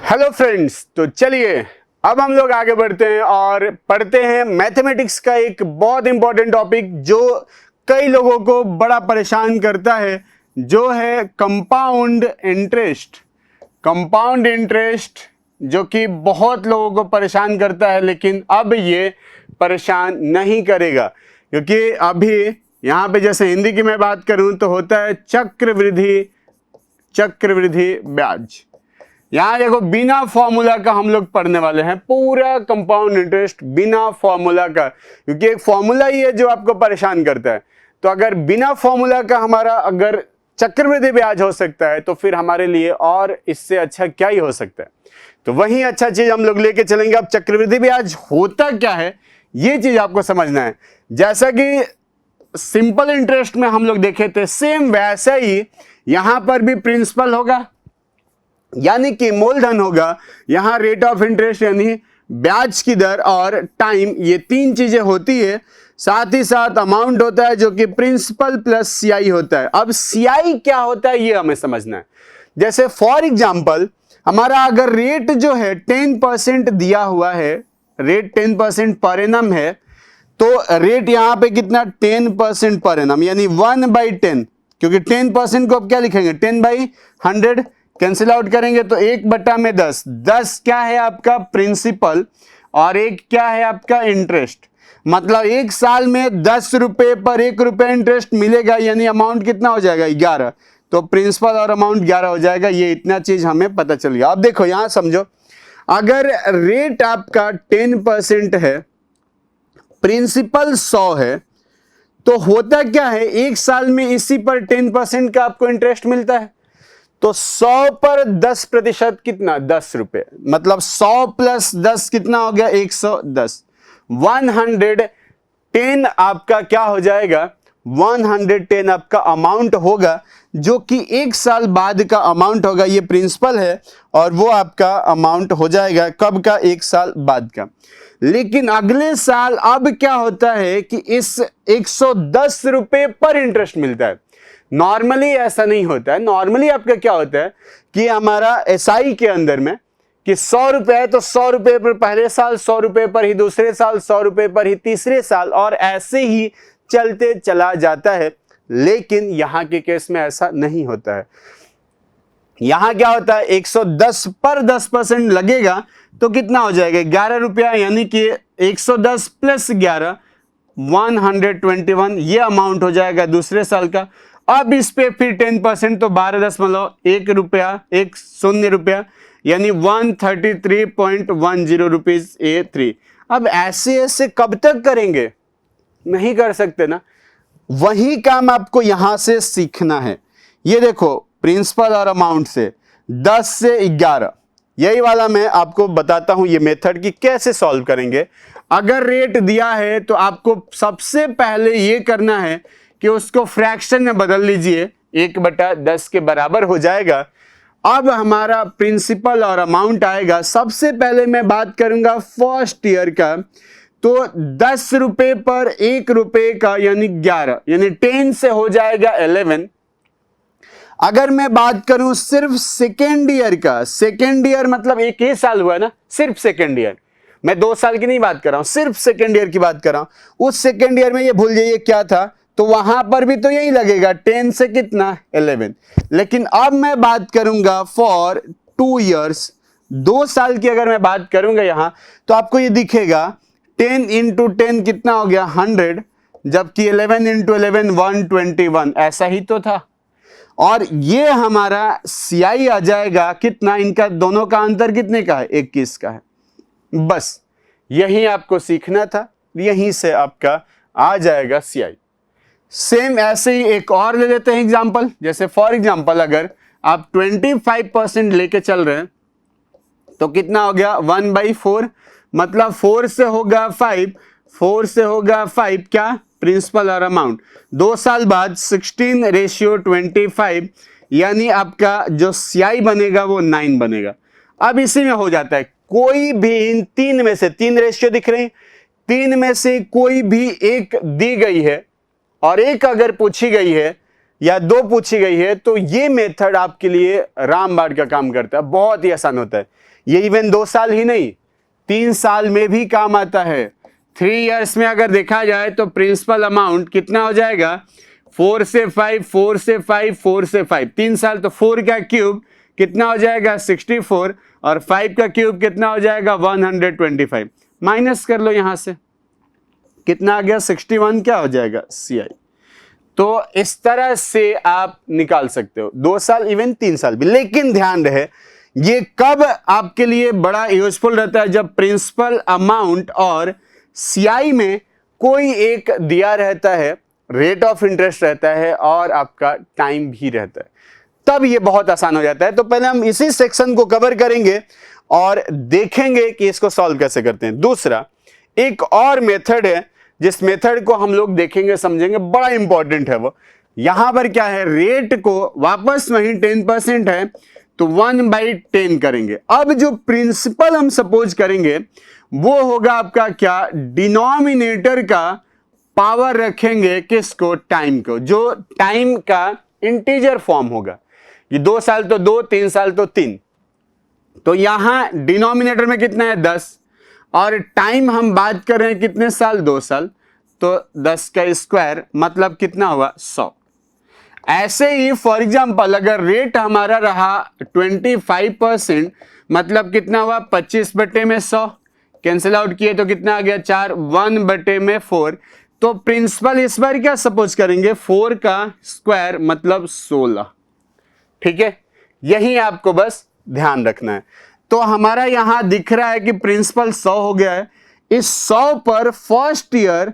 Hello friends, तो चलिए अब हम लोग आगे बढ़ते हैं और पढ़ते हैं मैथमेटिक्स का एक बहुत इंपॉर्टेंट टॉपिक जो कई लोगों को बड़ा परेशान करता है, जो है कंपाउंड इंटरेस्ट। कंपाउंड इंटरेस्ट जो कि बहुत लोगों को परेशान करता है, लेकिन अब ये परेशान नहीं करेगा, क्योंकि अभी यहाँ पे जैसे हिंदी की मैं बात करूँ तो होता है चक्रवृद्धि ब्याज। यहाँ देखो बिना फॉर्मूला का हम लोग पढ़ने वाले हैं पूरा कंपाउंड इंटरेस्ट बिना फॉर्मूला का, क्योंकि एक फॉर्मूला ही है जो आपको परेशान करता है। तो अगर बिना फॉर्मूला का हमारा अगर चक्रवृद्धि ब्याज हो सकता है तो फिर हमारे लिए और इससे अच्छा क्या ही हो सकता है। तो वही अच्छा चीज हम लोग लेके चलेंगे। अब चक्रवृद्धि ब्याज होता क्या है ये चीज आपको समझना है। जैसा कि सिंपल इंटरेस्ट में हम लोग देखे थे, सेम वैसा ही यहां पर भी प्रिंसिपल होगा यानी कि मूलधन होगा, यहाँ रेट ऑफ इंटरेस्ट यानी ब्याज की दर और टाइम, ये तीन चीजें होती है। साथ ही साथ अमाउंट होता है जो कि प्रिंसिपल प्लस सीआई होता है। अब सीआई क्या होता है ये हमें समझना है। जैसे फॉर एग्जांपल हमारा अगर रेट जो है 10% दिया हुआ है, रेट 10% पर एनम है, तो रेट यहाँ पे कितना 10% पर एनम यानी 1/10, क्योंकि 10% को अब क्या लिखेंगे 10/100 कैंसिल आउट करेंगे तो 1/10। 10 क्या है आपका प्रिंसिपल और एक क्या है आपका इंटरेस्ट। मतलब एक साल में 10 रुपए पर 1 रुपया इंटरेस्ट मिलेगा, यानी अमाउंट कितना हो जाएगा 11। तो प्रिंसिपल और अमाउंट 11 हो जाएगा। ये इतना चीज हमें पता चल गया। अब देखो यहां समझो, अगर रेट आपका 10% है, प्रिंसिपल 100 है, तो होता क्या है एक साल में इसी पर 10% का आपको इंटरेस्ट मिलता है। तो 100 पर 10% कितना 10 रुपए, मतलब 100 प्लस 10 कितना हो गया 110। 110 आपका क्या हो जाएगा 110 आपका अमाउंट होगा, जो कि एक साल बाद का अमाउंट होगा। ये प्रिंसिपल है और वो आपका अमाउंट हो जाएगा कब का, एक साल बाद का। लेकिन अगले साल अब क्या होता है कि इस 110 रुपए पर इंटरेस्ट मिलता है। नॉर्मली ऐसा नहीं होता है। नॉर्मली आपका क्या होता है कि हमारा एसआई के अंदर में कि 100 रुपए है तो 100 रुपए पर पहले साल, 100 रुपए पर ही दूसरे साल, 100 रुपए पर ही तीसरे साल, और ऐसे ही चलते चला जाता है। लेकिन यहां के केस में ऐसा नहीं होता है। यहां क्या होता है 110 पर 10% लगेगा तो कितना हो जाएगा 11 रुपया, यानी कि 110 प्लस 11 121 ये अमाउंट हो जाएगा दूसरे साल का। अब इस पे फिर 10% तो 12.1 रुपया 10 रुपया, यानी 133.10 रुपीज A3। अब ऐसे ऐसे कब तक करेंगे, नहीं कर सकते ना। वही काम आपको यहां से सीखना है। ये देखो प्रिंसिपल और अमाउंट से 10 से 11, यही वाला मैं आपको बताता हूं ये मेथड कि कैसे सॉल्व करेंगे। अगर रेट दिया है तो आपको सबसे पहले ये करना है कि उसको फ्रैक्शन में बदल लीजिए, 1/10 के बराबर हो जाएगा। अब हमारा प्रिंसिपल और अमाउंट आएगा। सबसे पहले मैं बात करूंगा फर्स्ट ईयर का, तो 10 रुपए पर 1 रुपए का यानी 11, यानी 10 से हो जाएगा 11। अगर मैं बात करूं सिर्फ सेकेंड ईयर का, सेकेंड ईयर मतलब एक ही साल हुआ ना, सिर्फ सेकेंड ईयर, मैं 2 साल की नहीं बात कर रहा हूं, सिर्फ सेकेंड ईयर की बात कर रहा हूं। उस सेकेंड ईयर में ये भूल जाइए क्या था, तो वहां पर भी तो यही लगेगा 10 से कितना 11। लेकिन अब मैं बात करूंगा फॉर 2 इयर्स, 2 साल की अगर मैं बात करूंगा यहां, तो आपको ये दिखेगा 10 इंटू 10 कितना हो गया 100, जबकि 11 इंटू 11 121, ऐसा ही तो था। और ये हमारा सीआई आ जाएगा कितना, इनका दोनों का अंतर कितने का है 21 का है। बस यही आपको सीखना था, यहीं से आपका आ जाएगा सीआई। सेम ऐसे ही एक और ले लेते हैं एग्जांपल। जैसे फॉर एग्जांपल अगर आप 25% लेके चल रहे हैं तो कितना हो गया 1/4, मतलब 4 से होगा 5, 4 से होगा 5 क्या प्रिंसिपल और अमाउंट। 2 साल बाद 16:25, यानी आपका जो सीआई बनेगा वो 9 बनेगा। अब इसी में हो जाता है कोई भी इन 3 में से, 3 रेशियो दिख रहे हैं, 3 में से कोई भी एक दी गई है और एक अगर पूछी गई है या 2 पूछी गई है, तो ये मेथड आपके लिए रामबाण का काम करता है, बहुत ही आसान होता है। ये इवन 2 साल ही नहीं 3 साल में भी काम आता है। 3 इयर्स में अगर देखा जाए तो प्रिंसिपल अमाउंट कितना हो जाएगा, 4 से 5, 4 से 5, 4 से 5, 3 साल तो 4 का क्यूब कितना हो जाएगा 64 और 5 का क्यूब कितना हो जाएगा 125। माइनस कर लो यहां से, कितना आ गया 61 क्या हो जाएगा CI। तो इस तरह से आप निकाल सकते हो 2 साल इवन 3 साल भी। लेकिन ध्यान रहे ये कब आपके लिए बड़ा यूजफुल रहता है, जब प्रिंसिपल अमाउंट और CI में कोई एक दिया रहता है, रेट ऑफ इंटरेस्ट रहता है और आपका टाइम भी रहता है, तब ये बहुत आसान हो जाता है। तो पहले हम इसी सेक्शन को कवर करेंगे और देखेंगे कि इसको सॉल्व कैसे करते हैं। दूसरा एक और मेथड है जिस मेथड को हम लोग देखेंगे समझेंगे, बड़ा इंपॉर्टेंट है वो। यहां पर क्या है, रेट को वापस वही 10% है तो 1/10 करेंगे। अब जो प्रिंसिपल हम सपोज करेंगे वो होगा आपका क्या, डिनोमिनेटर का पावर रखेंगे किसको, टाइम को, जो टाइम का इंटीजर फॉर्म होगा। ये 2 साल तो 2, 3 साल तो 3, तो यहां डिनोमिनेटर में कितना है 10 और टाइम हम बात कर रहे हैं कितने साल, 2 साल, तो 10 का स्क्वायर मतलब कितना हुआ 100। ऐसे ही फॉर एग्जांपल अगर रेट हमारा रहा 25% मतलब कितना हुआ 25/100, कैंसिल आउट किए तो कितना आ गया 4, 1/4। तो प्रिंसिपल इस बार क्या सपोज करेंगे 4 का स्क्वायर मतलब 16। ठीक है, यही आपको बस ध्यान रखना है। तो हमारा यहां दिख रहा है कि प्रिंसिपल 100 हो गया है। इस 100 पर फर्स्ट ईयर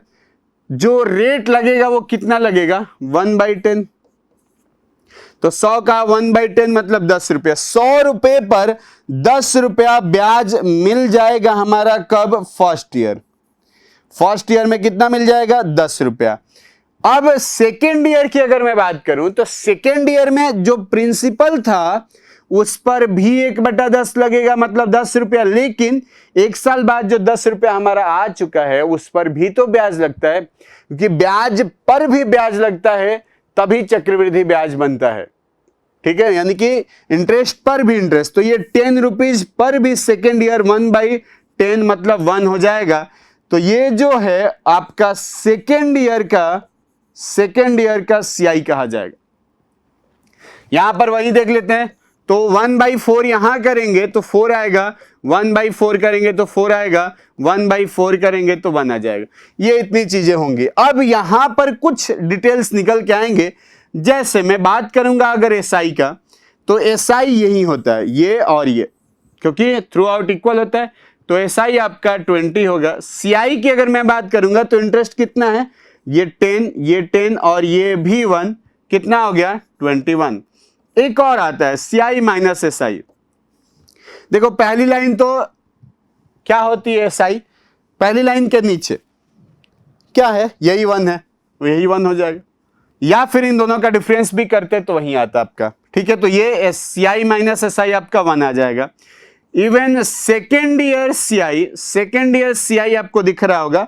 जो रेट लगेगा वो कितना लगेगा 1/10। तो 100 का 1/10 मतलब 10 रुपया। 100 रुपए पर 10 रुपया ब्याज मिल जाएगा हमारा कब, फर्स्ट ईयर। फर्स्ट ईयर में कितना मिल जाएगा 10 रुपया। अब सेकेंड ईयर की अगर मैं बात करूं तो सेकेंड ईयर में जो प्रिंसिपल था उस पर भी 1/10 लगेगा मतलब 10 रुपया। लेकिन 1 साल बाद जो 10 रुपया हमारा आ चुका है उस पर भी तो ब्याज लगता है, क्योंकि ब्याज पर भी ब्याज लगता है तभी चक्रवृद्धि ब्याज बनता है। ठीक है, यानी कि इंटरेस्ट पर भी इंटरेस्ट। तो ये 10 रुपीज पर भी सेकेंड ईयर 1/10 मतलब 1 हो जाएगा। तो ये जो है आपका सेकेंड ईयर का CI कहा जाएगा। यहां पर वही देख लेते हैं, तो 1/4 यहां करेंगे तो 4 आएगा, 1/4 करेंगे तो 4 आएगा, 1/4 करेंगे तो 1 आ जाएगा। ये इतनी चीजें होंगी। अब यहां पर कुछ डिटेल्स निकल के आएंगे। जैसे मैं बात करूंगा अगर SI का, तो SI यही होता है, ये और ये, क्योंकि थ्रू आउट इक्वल होता है। तो SI आपका 20 होगा। CI की अगर मैं बात करूंगा तो इंटरेस्ट कितना है, ये 10 और ये भी 1, कितना हो गया 21। एक और आता है CI माइनस SI। देखो पहली लाइन तो क्या होती है SI, पहली लाइन के नीचे क्या है, यही 1 है, यही 1 हो जाएगा। या फिर इन दोनों का डिफरेंस भी करते तो वही आता आपका। ठीक है, तो ये CI माइनस SI आपका 1 आ जाएगा। इवन सेकेंड ईयर CI आपको दिख रहा होगा,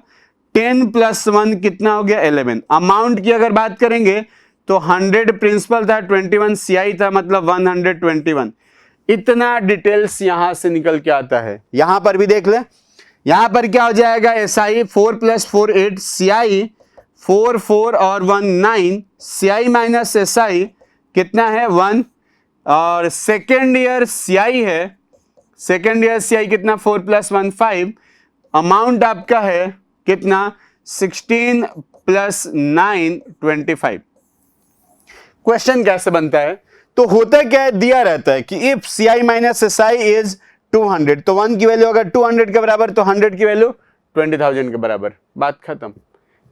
10 + 1 कितना हो गया 11। अमाउंट की अगर बात करेंगे तो 100 प्रिंसिपल था, 21 CI था मतलब 121। इतना डिटेल्स यहां से निकल के आता है। यहां पर भी देख ले, यहां पर क्या हो जाएगा SI 4 + 4 8, CI 4 4 और 1 9, CI माइनस SI कितना है 1। और सेकेंड ईयर CI है, सेकेंड ईयर CI कितना 4 + 1 5। अमाउंट आपका है कितना 16 + 9 25। क्वेश्चन कैसे बनता है, तो होता क्या है, दिया रहता है कि if CI minus SI is 200, तो 1 की वैल्यू अगर 200 के बराबर तो 100 की वैल्यू 20,000 के बराबर, बात खत्म।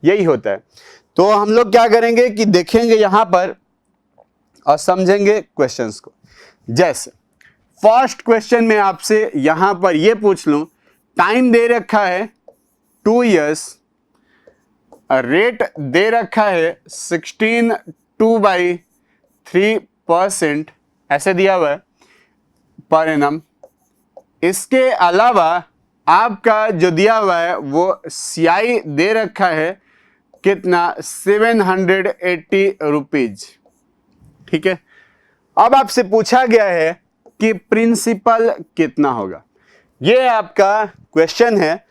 यही होता है। तो हम लोग क्या करेंगे कि देखेंगे यहां पर और समझेंगे क्वेश्चंस को। जैसे फर्स्ट क्वेश्चन में आपसे यहां पर यह पूछ लूं, टाइम दे रखा है 2 इयर्स, रेट दे रखा है 16 2/3% ऐसे दिया हुआ है पर एनम। इसके अलावा आपका जो दिया हुआ है वो CI दे रखा है कितना 780 रुपीज। ठीक है, अब आपसे पूछा गया है कि प्रिंसिपल कितना होगा। ये आपका क्वेश्चन है।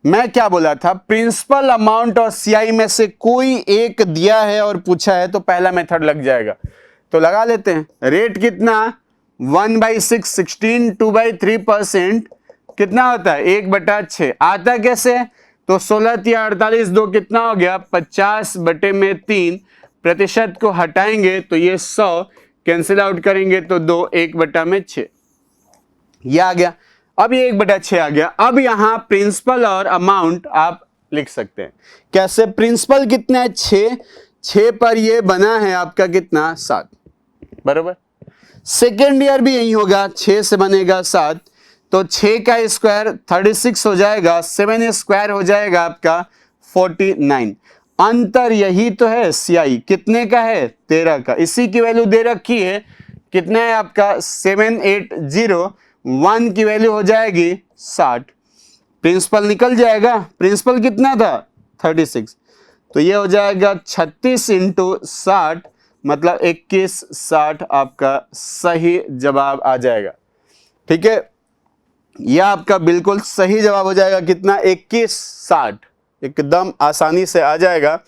मैं क्या बोला था, प्रिंसिपल अमाउंट और सीआई में से कोई एक दिया है और पूछा है तो पहला मेथड लग जाएगा। तो लगा लेते हैं। रेट कितना, 1/6 16 2/3% कितना होता है, 1/6 आता कैसे, तो 16 या 48 2 कितना हो गया, 50/3 प्रतिशत को हटाएंगे तो ये 100 कैंसिल आउट करेंगे तो 2 1/6 ये आ गया। अब ये 1/6 आ गया। अब यहां प्रिंसिपल और अमाउंट आप लिख सकते हैं। कैसे, प्रिंसिपल कितना है 6 पर ये बना है आपका कितना 7 बराबर। सेकेंड ईयर भी यही होगा, 6 से बनेगा 7 तो 6 का स्क्वायर 36 हो जाएगा, 7 स्क्वायर हो जाएगा आपका 49। अंतर यही तो है, सीआई कितने का है 13 का, इसी की वैल्यू दे रखी है। कितना है आपका 780, 1 की वैल्यू हो जाएगी 60। प्रिंसिपल निकल जाएगा, प्रिंसिपल कितना था 36 तो ये हो जाएगा 36 × 60 मतलब 2160 आपका सही जवाब आ जाएगा। ठीक है, यह आपका बिल्कुल सही जवाब हो जाएगा। कितना, 2160 एकदम आसानी से आ जाएगा।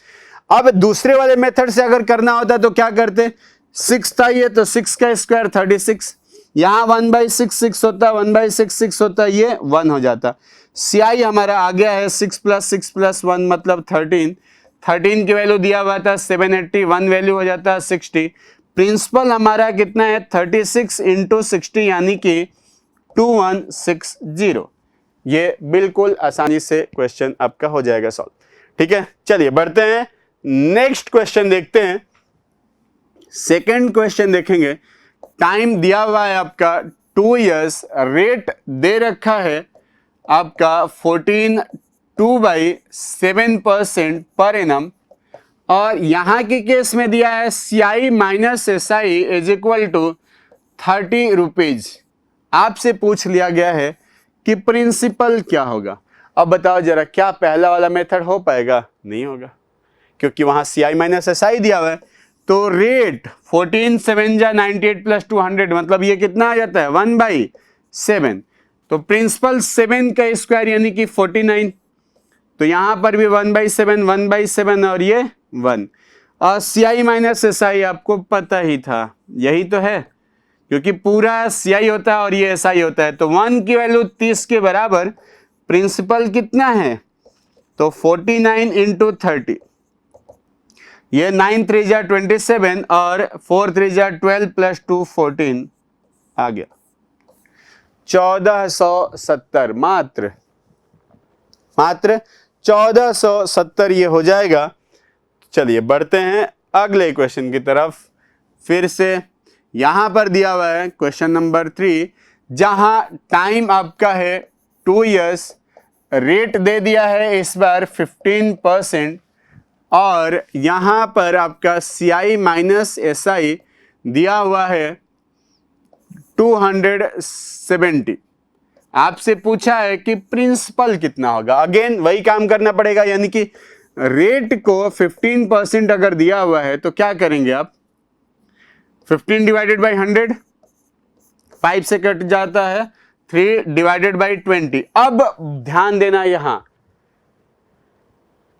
अब दूसरे वाले मेथड से अगर करना होता तो क्या करते, 6 था ये तो 6 का स्क्वायर 36, यहां 1/6 6 होता, 1/6 6 होता, ये 1 हो जाता। सीआई हमारा आ गया है 6 + 6 + 1 मतलब 13 की वैल्यू दिया हुआ था 780, 1 वैल्यू हो जाता है 60। प्रिंसिपल हमारा कितना है 36 × 60 यानी कि 2160। ये बिल्कुल आसानी से क्वेश्चन आपका हो जाएगा सॉल्व। ठीक है, चलिए बढ़ते हैं, नेक्स्ट क्वेश्चन देखते हैं। सेकंड क्वेश्चन देखेंगे। टाइम दिया हुआ है आपका 2 इयर्स, रेट दे रखा है आपका 14 2/7% पर एनम, और यहां के केस में दिया है CI - SI = 30 रुपीज। आपसे पूछ लिया गया है कि प्रिंसिपल क्या होगा। अब बताओ जरा, क्या पहला वाला मेथड हो पाएगा, नहीं होगा, क्योंकि वहां CI - SI दिया हुआ है। तो रेट 14 7 जा 98 + 200 मतलब ये कितना आ जाता है 1/7। तो प्रिंसिपल 7 का स्क्वायर यानी कि 49, तो यहां पर भी 1/7 और ये 1। और CI - SI आपको पता ही था, यही तो है, क्योंकि पूरा CI होता है और ये SI होता है। तो 1 की वैल्यू 30 के बराबर, प्रिंसिपल कितना है तो 49 × 30, ये 9 3 जा 27 और 4 3 जा 12 + 2 14 आ गया 1470। मात्र 1470 ये हो जाएगा। चलिए बढ़ते हैं अगले क्वेश्चन की तरफ। फिर से यहां पर दिया हुआ है क्वेश्चन नंबर 3, जहां टाइम आपका है 2 इयर्स, रेट दे दिया है इस बार 15% और यहां पर आपका CI - SI दिया हुआ है 270। आपसे पूछा है कि प्रिंसिपल कितना होगा। अगेन वही काम करना पड़ेगा, यानी कि रेट को 15% अगर दिया हुआ है तो क्या करेंगे आप, 15 / 100 5 से कट जाता है, 3 / 20। अब ध्यान देना, यहां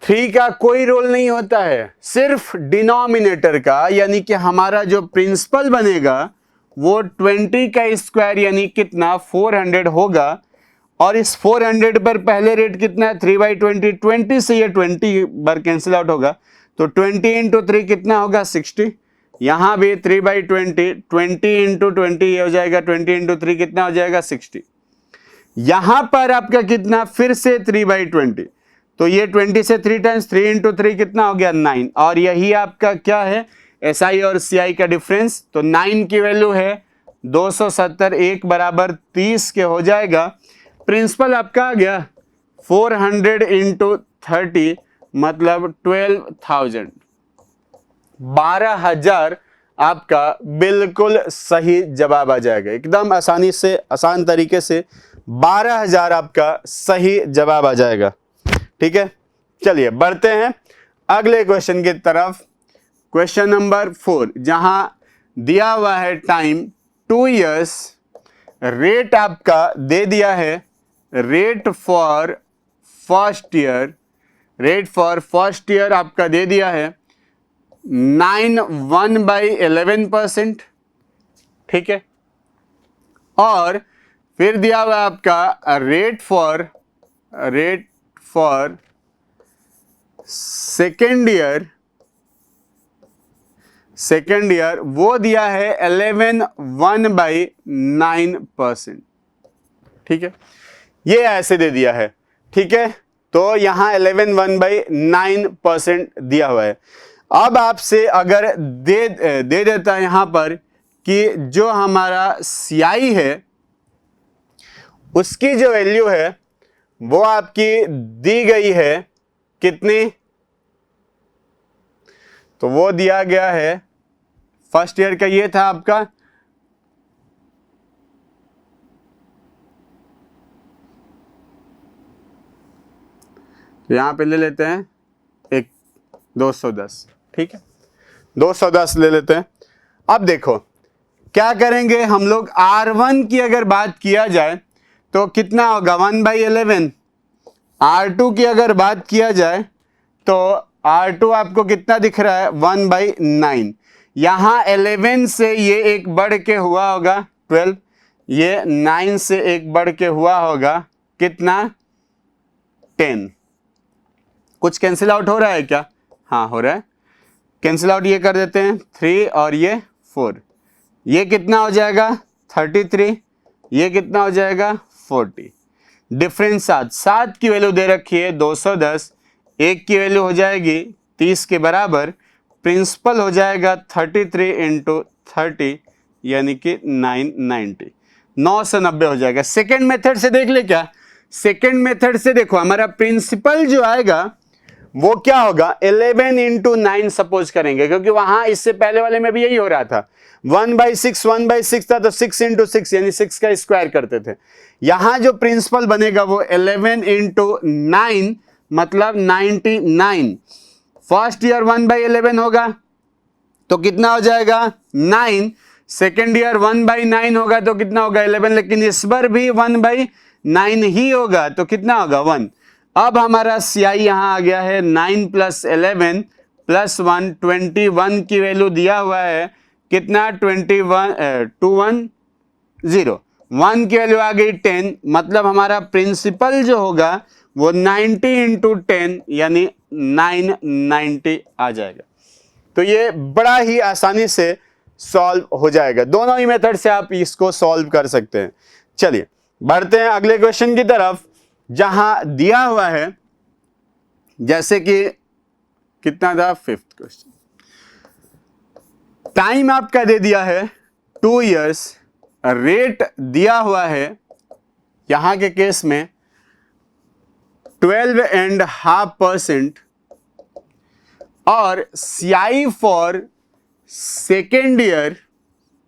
3 का कोई रोल नहीं होता है, सिर्फ डिनोमिनेटर का, यानी कि हमारा जो प्रिंसिपल बनेगा वो 20 का स्क्वायर यानी कितना 400 होगा। और इस 400 पर पहले रेट कितना है 3/20, 20 से ये 20 बार कैंसिल आउट होगा तो 20 × 3 कितना होगा 60। यहां भी 3/20, 20 × 20 ये हो जाएगा 20 × 3 कितना हो जाएगा 60। यहां पर आपका कितना फिर से 3/20, तो ये 20 से 3 टाइम्स 3 × 3 कितना हो गया 9। और यही आपका क्या है SI और CI का डिफरेंस। तो 9 की वैल्यू है 270, 1 बराबर 30 के हो जाएगा। प्रिंसिपल आपका आ गया 400 × 30 मतलब 12,000, 12,000 आपका बिल्कुल सही जवाब आ जाएगा। एकदम आसानी से, आसान तरीके से 12,000 आपका सही जवाब आ जाएगा। ठीक है, चलिए बढ़ते हैं अगले क्वेश्चन की तरफ। क्वेश्चन नंबर 4, जहां दिया हुआ है टाइम 2 इयर्स, रेट आपका दे दिया है, rate for first year, rate for first year आपका दे दिया है 1/11%, ठीक है। और फिर दिया हुआ है आपका रेट फॉर सेकेंड ईयर, वो दिया है 11/9%, ठीक है। ये ऐसे दे दिया है, ठीक है। तो यहां 11/9% दिया हुआ है। अब आपसे अगर दे देता है यहां पर कि जो हमारा CI है उसकी जो वैल्यू है वो आपकी दी गई है कितनी, तो वो दिया गया है फर्स्ट ईयर का, ये था आपका यहां पे ले लेते हैं 210, ठीक है, 210 ले लेते हैं। अब देखो क्या करेंगे हम लोग, R1 की अगर बात किया जाए तो कितना होगा 1/11, R2 की अगर बात किया जाए तो R2 आपको कितना दिख रहा है 1/9, यहां 11 से ये एक बढ़ के हुआ होगा 12, ये 9 से एक बढ़ के हुआ होगा कितना 10। कुछ कैंसिल आउट हो रहा है क्या? हाँ हो रहा है, कैंसिल आउट ये कर देते हैं 3 और ये 4, ये कितना हो जाएगा 33, ये कितना हो जाएगा 40, डिफरेंस 7 की वैल्यू दे रखी है 210, एक की वैल्यू हो जाएगी 30 के बराबर, प्रिंसिपल हो जाएगा 33 × 30 यानी कि 990, 990 हो जाएगा। सेकेंड मेथड से देख ले क्या, सेकेंड मेथड से देखो हमारा प्रिंसिपल जो आएगा वो क्या होगा 11 × 9 सपोज करेंगे, क्योंकि वहां इससे पहले वाले में भी यही हो रहा था 1/6 था तो 6 × 6 यानी 6 का स्क्वायर करते थे। यहां जो प्रिंसिपल बनेगा वो 11 × 9 मतलब 99, फर्स्ट ईयर 1/11 होगा तो कितना हो जाएगा 9, सेकेंड ईयर 1/9 होगा तो कितना होगा 11, लेकिन इस बार भी 1/9 ही होगा तो कितना होगा 1। अब हमारा CI यहां आ गया है 9 + 11 + 1, 21 की वैल्यू दिया हुआ है कितना 210, 1 की वैल्यू आ गई 10, मतलब हमारा प्रिंसिपल जो होगा वो 90 × 10 यानी 990 आ जाएगा। तो ये बड़ा ही आसानी से सॉल्व हो जाएगा, दोनों ही मेथड से आप इसको सॉल्व कर सकते हैं। चलिए बढ़ते हैं अगले क्वेश्चन की तरफ, जहां दिया हुआ है जैसे कि कितना था 5th क्वेश्चन, टाइम आपका दे दिया है 2 इयर्स, रेट दिया हुआ है यहां के केस में 12.5% और CI फॉर सेकेंड ईयर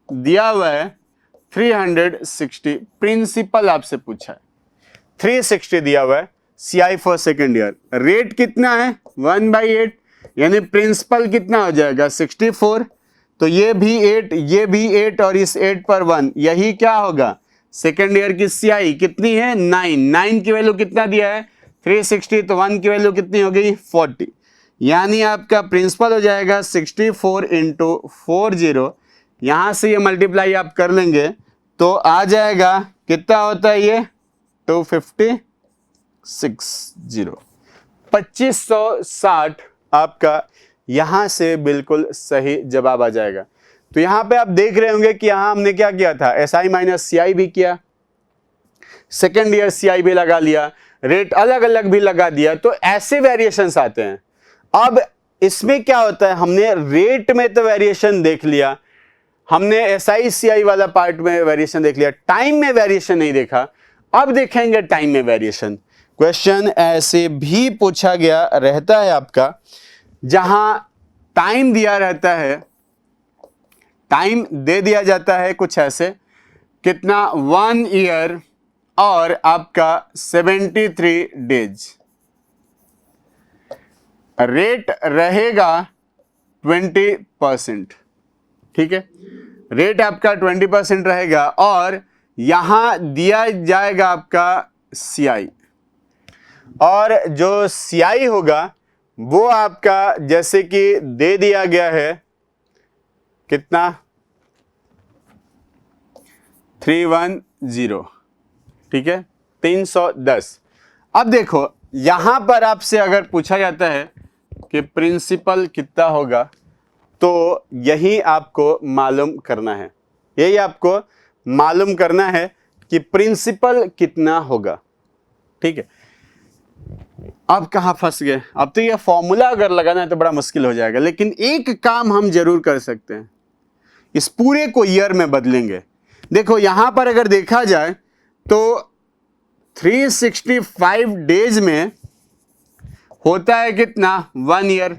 दिया हुआ है 360, प्रिंसिपल आपसे पूछा है 360 दिया हुआ है, CI for second year, rate कितना है 1/8 यानी प्रिंसिपल कितना हो जाएगा 64, तो ये भी 8, ये भी 8 और इस 8 पर 1, यही क्या होगा सेकेंड ईयर की CI कितनी है 9 की वैल्यू कितना दिया है 360, तो 1 की वैल्यू कितनी हो गई 40, यानी आपका प्रिंसिपल हो जाएगा 64 × 40, यहां से ये मल्टीप्लाई आप कर लेंगे तो आ जाएगा कितना होता है ये 256, 2560 आपका यहां से बिल्कुल सही जवाब आ जाएगा। तो यहां पे आप देख रहे होंगे कि यहां हमने क्या किया था SI - CI भी किया, सेकेंड ईयर CI भी लगा लिया, रेट अलग अलग भी लगा दिया, तो ऐसे वेरिएशंस आते हैं। अब इसमें क्या होता है, हमने रेट में तो वेरिएशन देख लिया, हमने SI CI वाला पार्ट में वेरिएशन देख लिया, टाइम में वेरिएशन नहीं देखा, अब देखेंगे टाइम में वेरिएशन। क्वेश्चन ऐसे भी पूछा गया रहता है आपका, जहां टाइम दिया रहता है, टाइम दे दिया जाता है कुछ ऐसे कितना 1 ईयर और आपका 73 डेज, रेट रहेगा 20%, ठीक है, रेट आपका 20% रहेगा और यहां दिया जाएगा आपका CI, और जो CI होगा वो आपका जैसे कि दे दिया गया है कितना 310, ठीक है 310। अब देखो यहां पर आपसे अगर पूछा जाता है कि प्रिंसिपल कितना होगा, तो यही आपको मालूम करना है, यही आपको मालूम करना है कि प्रिंसिपल कितना होगा, ठीक है। अब कहां फंस गए, अब तो ये फॉर्मूला अगर लगाना है तो बड़ा मुश्किल हो जाएगा, लेकिन एक काम हम जरूर कर सकते हैं, इस पूरे को ईयर में बदलेंगे। देखो यहां पर अगर देखा जाए तो 365 डेज में होता है कितना 1 ईयर,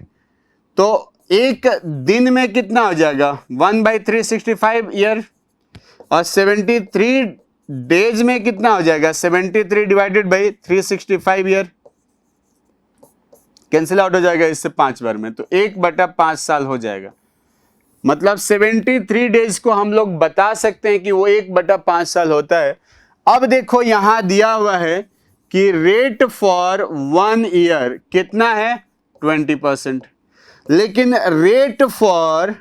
तो एक दिन में कितना हो जाएगा 1/365 ईयर, और 73 डेज में कितना हो जाएगा 73 divided by 365 year, cancel out हो जाएगा इससे 5 बार में, तो 1/5 साल हो जाएगा। मतलब 73 डेज को हम लोग बता सकते हैं कि वो 1/5 साल होता है। अब देखो यहां दिया हुआ है कि रेट फॉर 1 ईयर कितना है 20%, लेकिन रेट फॉर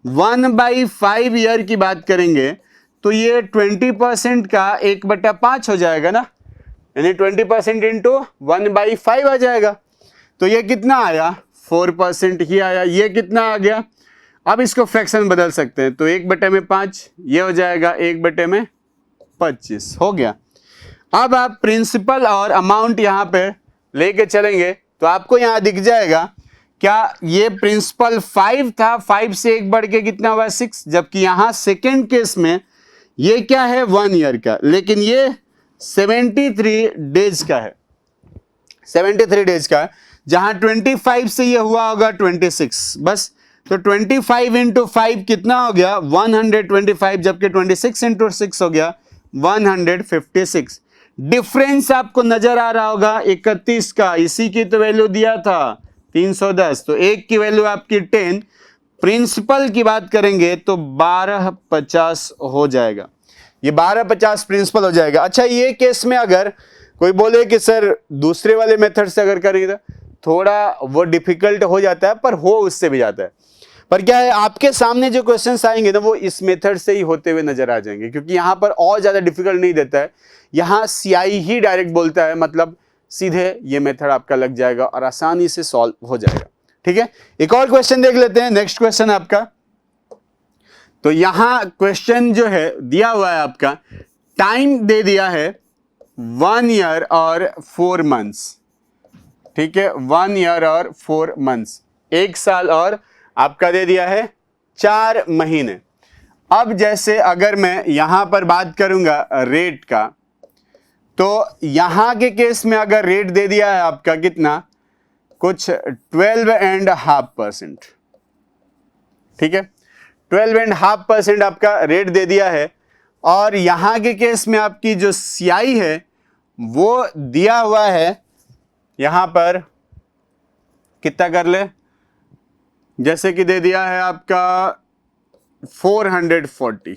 1/5 ईयर की बात करेंगे तो ये 20% का 1/5 हो जाएगा ना, यानी 20% इंटू 1/5 आ जाएगा, तो ये कितना आया 4% ही आया। ये कितना आ गया, अब इसको फ्रैक्शन बदल सकते हैं, तो 1/5 ये हो जाएगा 1/25 हो गया। अब आप प्रिंसिपल और अमाउंट यहां पे लेके चलेंगे तो आपको यहां दिख जाएगा क्या ये प्रिंसिपल 5 था, 5 से 1 बढ़ के कितना हुआ 6, जबकि यहां सेकेंड केस में ये क्या है 1 ईयर का, लेकिन ये 73 डेज का है, 73 डेज का, जहां 25 से ये हुआ होगा 26 बस, तो 25 इंटू 5 कितना हो गया 125, जबकि 26 इंटू 6 हो गया 156। डिफरेंस आपको नजर आ रहा होगा 31 का, इसी की तो वैल्यू दिया था 310, तो एक की वैल्यू आपकी 10, प्रिंसिपल की बात करेंगे तो 1250 हो जाएगा, ये 1250 प्रिंसिपल हो जाएगा। अच्छा ये केस में अगर कोई बोले कि सर दूसरे वाले मेथड से अगर करेंगे तो थोड़ा वो डिफिकल्ट हो जाता है, पर हो उससे भी जाता है, पर क्या है आपके सामने जो क्वेश्चंस आएंगे ना वो इस मेथड से ही होते हुए नजर आ जाएंगे, क्योंकि यहां पर और ज्यादा डिफिकल्ट नहीं देता है, यहां CI ही डायरेक्ट बोलता है, मतलब सीधे ये मेथड आपका लग जाएगा और आसानी से सॉल्व हो जाएगा, ठीक है। एक और क्वेश्चन देख लेते हैं, नेक्स्ट क्वेश्चन आपका, तो यहां क्वेश्चन जो है दिया हुआ है आपका, टाइम दे दिया है 1 ईयर और 4 मंथ्स, ठीक है 1 ईयर और 4 मंथ्स, 1 साल और आपका दे दिया है 4 महीने। अब जैसे अगर मैं यहां पर बात करूंगा रेट का, तो यहां के केस में अगर रेट दे दिया है आपका कितना कुछ 12.5%, ठीक है 12.5% आपका रेट दे दिया है, और यहां के केस में आपकी जो CI है वो दिया हुआ है यहां पर कितना कर ले, जैसे कि दे दिया है आपका 440,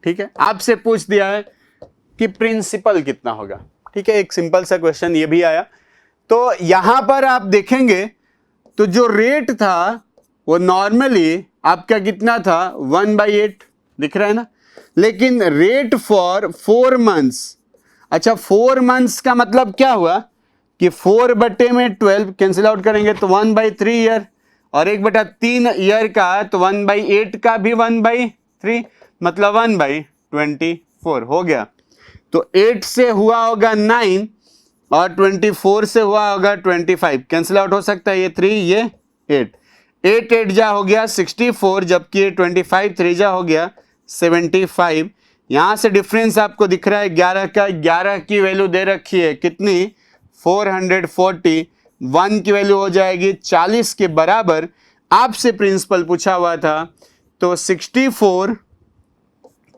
ठीक है, आपसे पूछ दिया है कि प्रिंसिपल कितना होगा, ठीक है, एक सिंपल सा क्वेश्चन ये भी आया। तो यहां पर आप देखेंगे तो जो रेट था वो नॉर्मली आपका कितना था 1/8 दिख रहा है ना, लेकिन रेट फॉर 4 मंथ्स, अच्छा 4 मंथ्स का मतलब क्या हुआ कि 4/12 कैंसिल आउट करेंगे तो 1/3 ईयर, और 1/3 ईयर का तो 1/8 का भी 1/3, मतलब 1/24 हो गया। तो 8 से हुआ होगा 9 और 24 से हुआ होगा 25, कैंसिल आउट हो सकता है, ये 3 ये 8, 8 जा हो गया 64, जबकि 25 3 जा हो गया 75। यहां से डिफरेंस आपको दिख रहा है 11 का, 11 की वैल्यू दे रखी है कितनी 440, 1 की वैल्यू हो जाएगी 40 के बराबर, आपसे प्रिंसिपल पूछा हुआ था, तो 64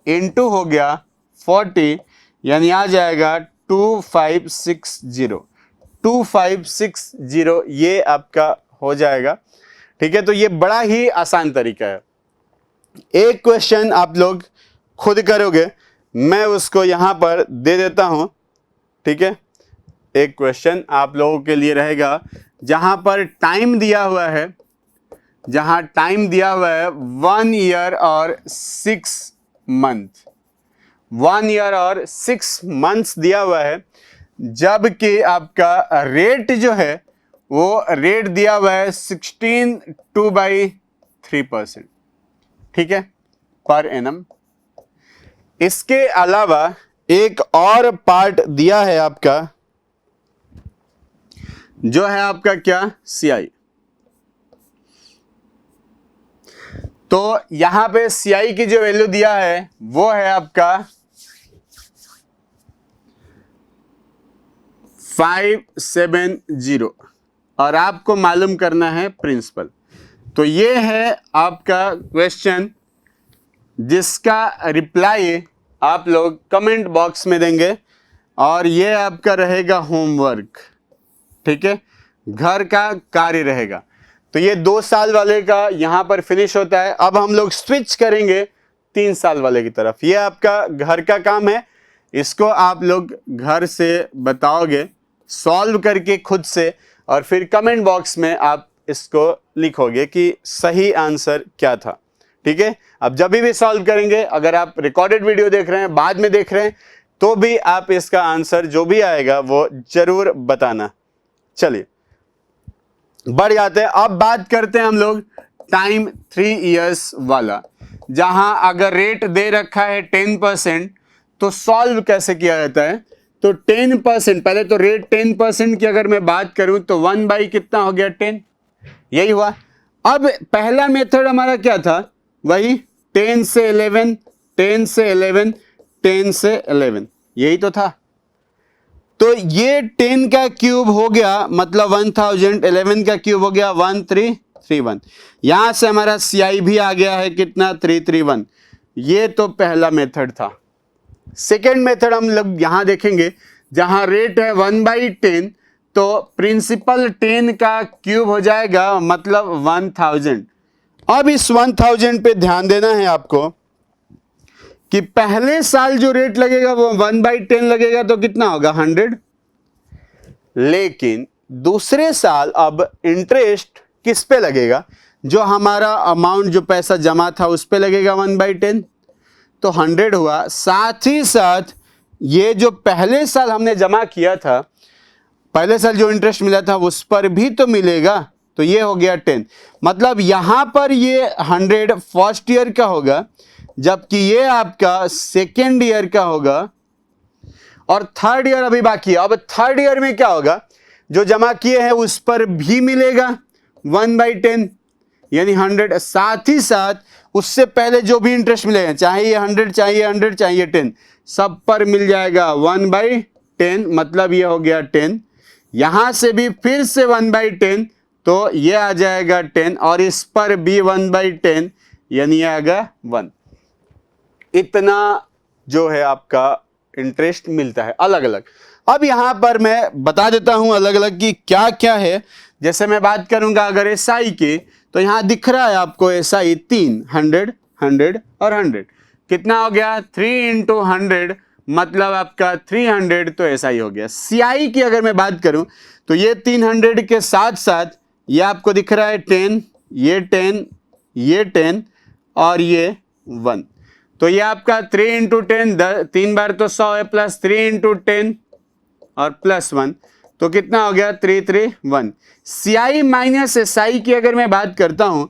इंटू हो गया 40, यानी आ जाएगा 2560, 2560 ये आपका हो जाएगा, ठीक है। तो ये बड़ा ही आसान तरीका है, एक क्वेश्चन आप लोग खुद करोगे मैं उसको यहां पर दे देता हूं, ठीक है। एक क्वेश्चन आप लोगों के लिए रहेगा, जहां पर टाइम दिया हुआ है, जहां टाइम दिया हुआ है 1 ईयर और 6 मंथ, 1 ईयर और 6 मंथ्स दिया हुआ है, जबकि आपका रेट जो है वो रेट दिया हुआ है 16.2/3%, ठीक है, पर एनम। इसके अलावा एक और पार्ट दिया है आपका, जो है आपका क्या, CI। तो यहां पे CI की जो वैल्यू दिया है वो है आपका 570, और आपको मालूम करना है प्रिंसिपल। तो ये है आपका क्वेश्चन, जिसका रिप्लाई आप लोग कमेंट बॉक्स में देंगे, और ये आपका रहेगा होमवर्क, ठीक है, घर का कार्य रहेगा। तो ये 2 साल वाले का यहां पर फिनिश होता है। अब हम लोग स्विच करेंगे 3 साल वाले की तरफ। ये आपका घर का काम है, इसको आप लोग घर से बताओगे सॉल्व करके खुद से, और फिर कमेंट बॉक्स में आप इसको लिखोगे कि सही आंसर क्या था, ठीक है। अब जब भी सॉल्व करेंगे, अगर आप रिकॉर्डेड वीडियो देख रहे हैं, बाद में देख रहे हैं, तो भी आप इसका आंसर जो भी आएगा वो जरूर बताना। चलिए बढ़ जाते हैं। अब बात करते हैं हम लोग टाइम 3 इयर्स वाला, जहां अगर रेट दे रखा है 10%, तो सॉल्व कैसे किया जाता है। तो 10%, पहले तो रेट 10% की अगर मैं बात करूं तो 1 बाई कितना हो गया, 10, यही हुआ। अब पहला मेथड हमारा क्या था, वही 10 से 11, 10 से 11, 10 से 11, यही तो था। तो ये 10 का क्यूब हो गया, मतलब 1000, 11 का क्यूब हो गया 1331। यहां से हमारा CI भी आ गया है कितना, 331। ये तो पहला मेथड था। सेकेंड मेथड हम लोग यहां देखेंगे, जहां रेट है 1/10, तो प्रिंसिपल 10 का क्यूब हो जाएगा, मतलब 1000। अब इस 1000 पे ध्यान देना है आपको कि पहले साल जो रेट लगेगा वो 1/10 लगेगा, तो कितना होगा, 100। लेकिन दूसरे साल अब इंटरेस्ट किस पे लगेगा, जो हमारा अमाउंट, जो पैसा जमा था उस पे लगेगा 1/10, तो 100 हुआ। साथ ही साथ ये जो पहले साल हमने जमा किया था, पहले साल जो इंटरेस्ट मिला था उस पर भी तो मिलेगा, तो ये हो गया 10। मतलब यहां पर ये 100 फर्स्ट ईयर का होगा, जबकि ये आपका सेकेंड ईयर का होगा, और थर्ड ईयर अभी बाकी है। अब थर्ड ईयर में क्या होगा, जो जमा किए हैं उस पर भी मिलेगा 1/10, यानी 100। साथ ही साथ उससे पहले जो भी इंटरेस्ट मिलेगा, चाहे ये 100, चाहिए 100, चाहिए 10, सब पर मिल जाएगा 1/10, मतलब ये हो गया 10। यहां से भी फिर से 1/10, तो ये आ जाएगा 10, और इस पर भी 1/10, यानी ये आएगा 1। इतना जो है आपका इंटरेस्ट मिलता है अलग अलग। अब यहां पर मैं बता देता हूं अलग अलग की क्या क्या है। जैसे मैं बात करूंगा अगर SI की, तो यहां दिख रहा है आपको SI 3, 100, 100 और 100, कितना हो गया, 3 × 100, मतलब आपका 300, तो SI हो गया। CI की अगर मैं बात करूं, तो ये 300 के साथ साथ ये आपको दिख रहा है 10, ये 10, ये 10 और ये 1, तो ये आपका 3 × 10, 3 बार तो 100 है, प्लस 3 × 10 और प्लस 1, तो कितना हो गया, 331। CI माइनस SI की अगर मैं बात करता हूं,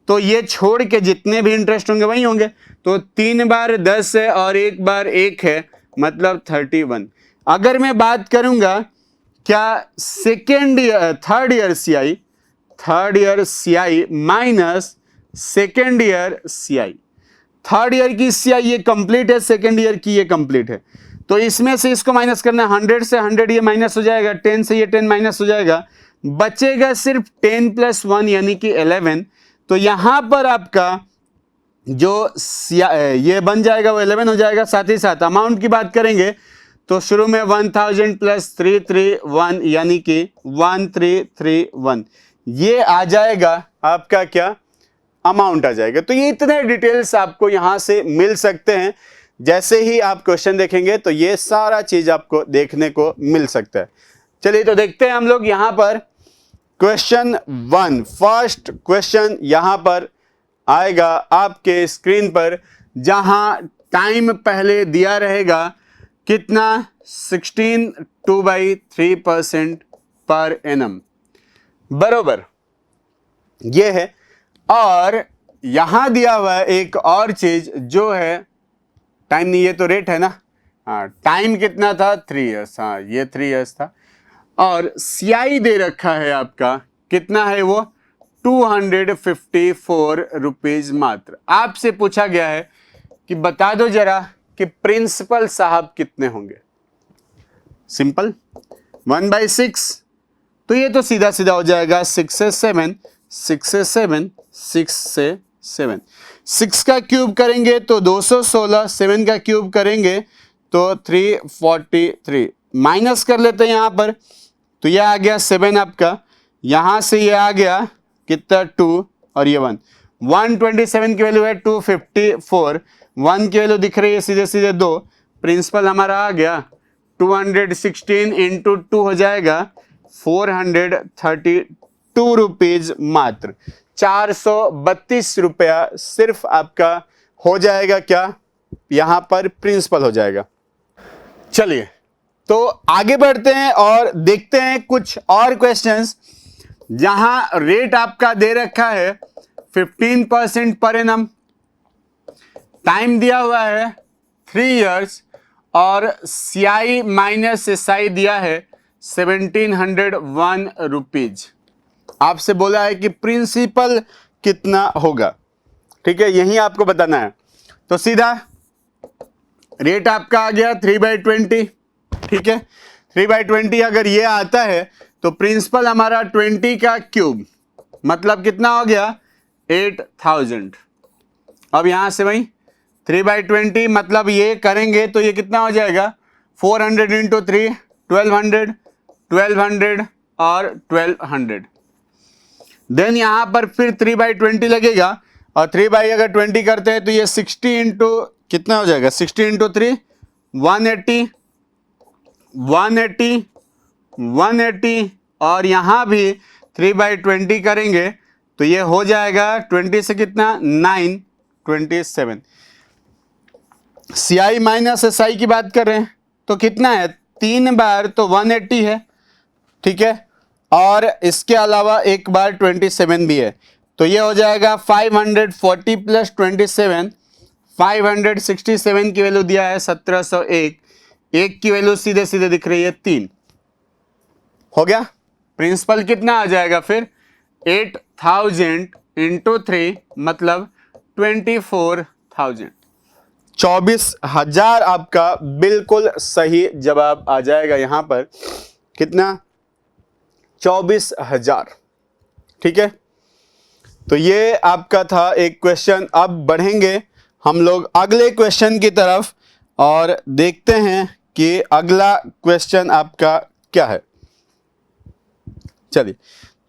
तो ये छोड़ के जितने भी इंटरेस्ट होंगे वही होंगे, तो 3 बार 10 है और 1 बार 1 है, मतलब 31। अगर मैं बात करूंगा क्या third year CI minus second year CI, third year की CI ये कंप्लीट है, सेकेंड ईयर की ये कंप्लीट है, तो इसमें से इसको माइनस करना, 100 से 100 ये माइनस हो जाएगा, 10 से ये 10 माइनस हो जाएगा, बचेगा सिर्फ 10 + 1 यानी कि 11। तो यहां पर आपका जो ये बन जाएगा वो 11 हो जाएगा। साथ ही साथ अमाउंट की बात करेंगे, तो शुरू में 1000 + 331 यानी कि 1331, ये आ जाएगा आपका क्या, अमाउंट आ जाएगा। तो ये इतने डिटेल्स आपको यहां से मिल सकते हैं। जैसे ही आप क्वेश्चन देखेंगे तो ये सारा चीज आपको देखने को मिल सकता है। चलिए तो देखते हैं हम लोग यहां पर क्वेश्चन 1। फर्स्ट क्वेश्चन यहां पर आएगा आपके स्क्रीन पर, जहां टाइम पहले दिया रहेगा कितना 16 2/3% पर एनम, बरोबर ये है। और यहां दिया हुआ है एक और चीज जो है टाइम नहीं, ये तो रेट है ना, हाँ टाइम कितना था 3 इयर्स, हाँ ये 3 इयर्स था। और सीआई दे रखा है आपका कितना है वो 254 रुपीज मात्र। आपसे पूछा गया है कि बता दो जरा कि प्रिंसिपल साहब कितने होंगे। सिंपल 1/6, तो ये तो सीधा सीधा हो जाएगा 6 से 7, 6 से 7, 6 से 7। 6 का क्यूब करेंगे तो 216, 7 का क्यूब करेंगे तो 343। माइनस कर लेते हैं यहाँ पर, तो यह आ गया 7 आपका, यहाँ से ये आ गया कितना 2 और ये 1। 127 की वैल्यू है 254, 1 की वैल्यू दिख रही है सीधे सीधे 2। प्रिंसिपल हमारा आ गया 216 इंटू 2 हो जाएगा 432 रुपीज मात्र। 432 रुपया सिर्फ आपका हो जाएगा क्या, यहां पर प्रिंसिपल हो जाएगा। चलिए तो आगे बढ़ते हैं और देखते हैं कुछ और क्वेश्चंस जहां रेट आपका दे रखा है 15% पर एनम, टाइम दिया हुआ है 3 इयर्स और सीआई माइनस एसआई दिया है 1701 रुपीज। आपसे बोला है कि प्रिंसिपल कितना होगा, ठीक है, यही आपको बताना है। तो सीधा रेट आपका आ गया 3/20, ठीक है। 3/20 अगर ये आता है तो प्रिंसिपल हमारा 20 का क्यूब मतलब कितना हो गया 8000। अब यहां से वही 3/20 मतलब ये करेंगे तो ये कितना हो जाएगा 400 इंटू 3 1200, 1200 और 1200। देन यहां पर फिर 3/20 लगेगा और 3 अगर 20 करते हैं तो ये 60 इंटू कितना हो जाएगा 60 इंटू 3 180, 180, 180 और यहां भी 3/20 करेंगे तो ये हो जाएगा 20 से कितना 9, 27। सीआई माइनस एसआई की बात कर रहे हैं तो कितना है 3 बार तो 180 है, ठीक है, और इसके अलावा एक बार 27 भी है तो ये हो जाएगा 540 प्लस 27, 567 की वैल्यू दिया है 1701, एक की वैल्यू सीधे सीधे दिख रही है 3। हो गया, प्रिंसिपल कितना आ जाएगा फिर 8000 इंटू 3 मतलब 24,000। 24,000 आपका बिल्कुल सही जवाब आ जाएगा यहां पर, कितना 24,000, ठीक है। तो ये आपका था एक क्वेश्चन। अब बढ़ेंगे हम लोग अगले क्वेश्चन की तरफ और देखते हैं कि अगला क्वेश्चन आपका क्या है। चलिए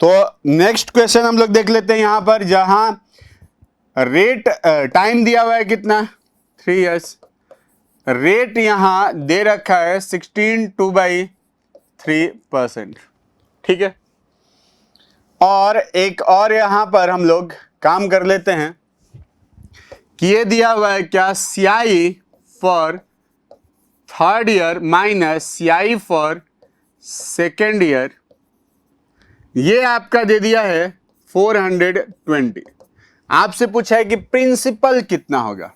तो नेक्स्ट क्वेश्चन हम लोग देख लेते हैं यहां पर, जहां रेट टाइम दिया हुआ है कितना 3 इयर्स, रेट यहां दे रखा है 16 2/3%, ठीक है। और एक और यहां पर हम लोग काम कर लेते हैं कि ये दिया हुआ है क्या CI for 3rd year minus CI for 2nd year, ये आपका दे दिया है 420। आपसे पूछा है कि प्रिंसिपल कितना होगा,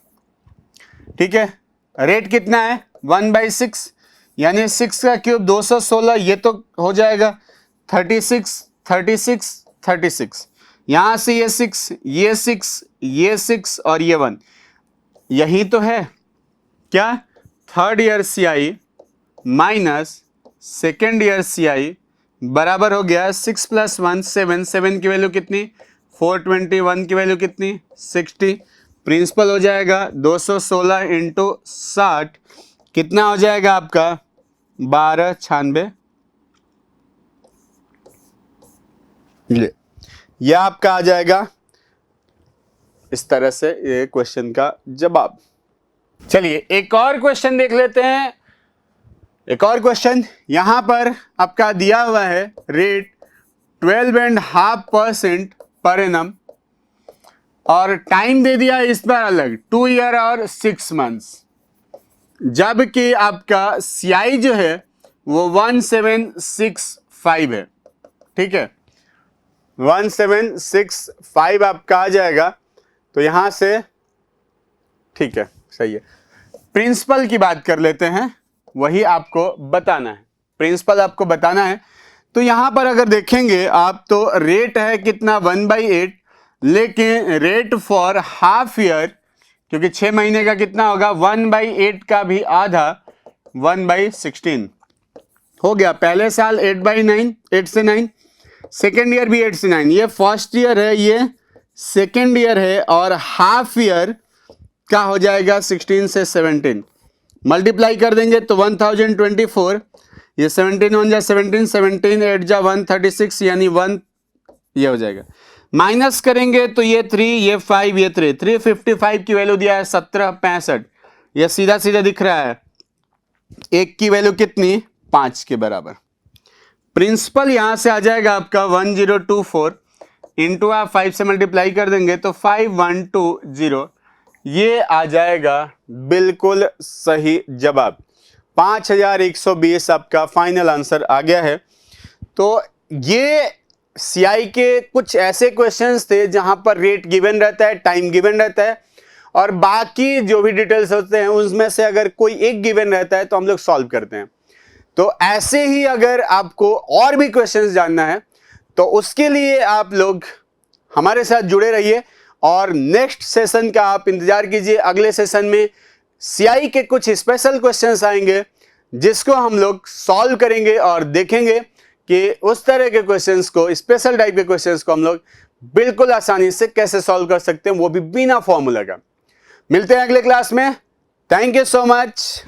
ठीक है। रेट कितना है 1/6 यानी 6 का क्यूब 216, ये तो हो जाएगा 36, 36, 36। यहां से ये 6, ये 6, ये 6 और ये 1, यही तो है क्या 3rd year CI minus 2nd year CI बराबर हो गया 6 + 1 7, 7 की वैल्यू कितनी 421 की वैल्यू कितनी 60। प्रिंसिपल हो जाएगा 216 इंटू 60, कितना हो जाएगा आपका 1296। ये आपका आ जाएगा इस तरह से ये क्वेश्चन का जवाब। चलिए एक और क्वेश्चन देख लेते हैं। एक और क्वेश्चन यहां पर आपका दिया हुआ है रेट 12.5% पर एनम और टाइम दे दिया इस बार अलग 2 ईयर और 6 मंथ्स, जबकि आपका CI जो है वो 1765 है। ठीक है, 1765 आपका आ जाएगा। तो यहां से ठीक है, सही है। प्रिंसिपल की बात कर लेते हैं, वही आपको बताना है, प्रिंसिपल आपको बताना है। तो यहां पर अगर देखेंगे आप तो रेट है कितना 1/8, लेकिन रेट फॉर हाफ ईयर, क्योंकि 6 महीने का कितना होगा 1/8 का भी आधा 1/16 हो गया। पहले साल 8/9, 8 से 9, सेकेंड ईयर भी 8 से 9, ये फर्स्ट ईयर है, ये सेकेंड ईयर है, और हाफ ईयर क्या हो जाएगा 16 से 17, मल्टीप्लाई कर देंगे तो 1024, ये 17 1 जा 17, 17 8 जा 136, यानी 1 ये हो जाएगा। माइनस करेंगे तो ये 3, ये 5, ये 3, 355 की वैल्यू दिया है 1765, ये सीधा सीधा दिख रहा है, एक की वैल्यू कितनी 5 के बराबर। प्रिंसिपल यहां से आ जाएगा आपका 1024 इंटू आप 5 से मल्टीप्लाई कर देंगे तो 5120, ये आ जाएगा बिल्कुल सही जवाब। 5120 आपका फाइनल आंसर आ गया है। तो ये CI के कुछ ऐसे क्वेश्चंस थे जहां पर रेट गिवन रहता है, टाइम गिवन रहता है, और बाकी जो भी डिटेल्स होते हैं उसमें से अगर कोई एक गिवन रहता है तो हम लोग सॉल्व करते हैं। तो ऐसे ही अगर आपको और भी क्वेश्चंस जानना है तो उसके लिए आप लोग हमारे साथ जुड़े रहिए, और नेक्स्ट सेशन का आप इंतजार कीजिए। अगले सेशन में CI के कुछ स्पेशल क्वेश्चंस आएंगे जिसको हम लोग सॉल्व करेंगे और देखेंगे कि उस तरह के क्वेश्चंस को, स्पेशल टाइप के क्वेश्चंस को हम लोग बिल्कुल आसानी से कैसे सॉल्व कर सकते हैं, वो भी बिना फॉर्मूला का। मिलते हैं अगले क्लास में। Thank you so much.